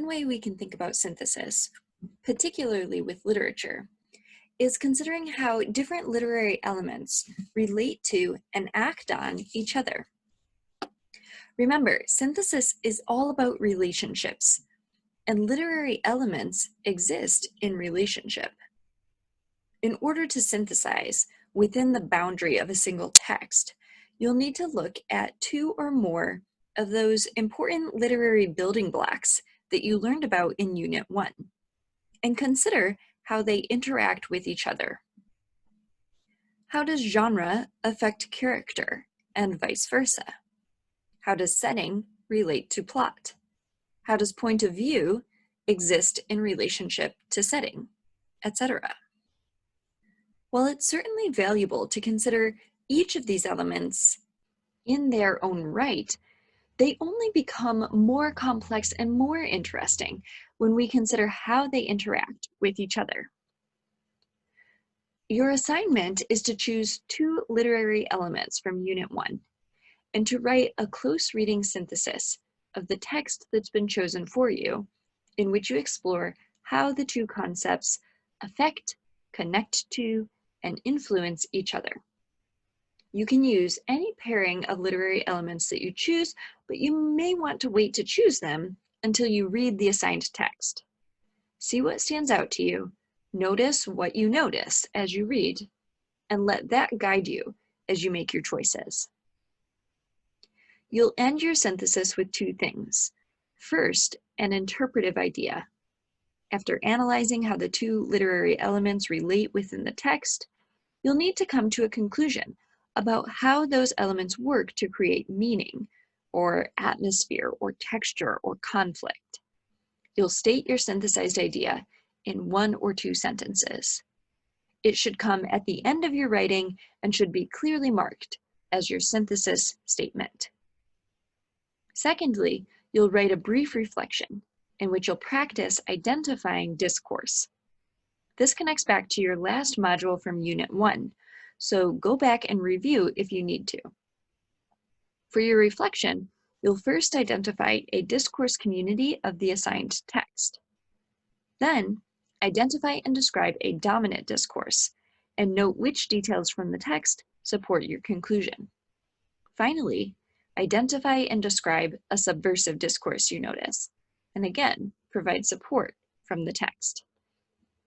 One way we can think about synthesis, particularly with literature, is considering how different literary elements relate to and act on each other. Remember, synthesis is all about relationships, and literary elements exist in relationship. In order to synthesize within the boundary of a single text, you'll need to look at two or more of those important literary building blocks that you learned about in Unit 1, and consider how they interact with each other. How does genre affect character, and vice versa? How does setting relate to plot? How does point of view exist in relationship to setting, etc.? While it's certainly valuable to consider each of these elements in their own right, they only become more complex and more interesting when we consider how they interact with each other. Your assignment is to choose two literary elements from Unit 1 and to write a close reading synthesis of the text that's been chosen for you, in which you explore how the two concepts affect, connect to, and influence each other. You can use any pairing of literary elements that you choose, but you may want to wait to choose them until you read the assigned text. See what stands out to you, notice what you notice as you read, and let that guide you as you make your choices. You'll end your synthesis with two things. First, an interpretive idea. After analyzing how the two literary elements relate within the text, you'll need to come to a conclusion about how those elements work to create meaning, or atmosphere, or texture, or conflict. You'll state your synthesized idea in 1 or 2 sentences. It should come at the end of your writing and should be clearly marked as your synthesis statement. Secondly, you'll write a brief reflection in which you'll practice identifying discourse. This connects back to your last module from Unit 1, so go back and review if you need to. For your reflection, you'll first identify a discourse community of the assigned text. Then, identify and describe a dominant discourse, and note which details from the text support your conclusion. Finally, identify and describe a subversive discourse you notice, and again, provide support from the text.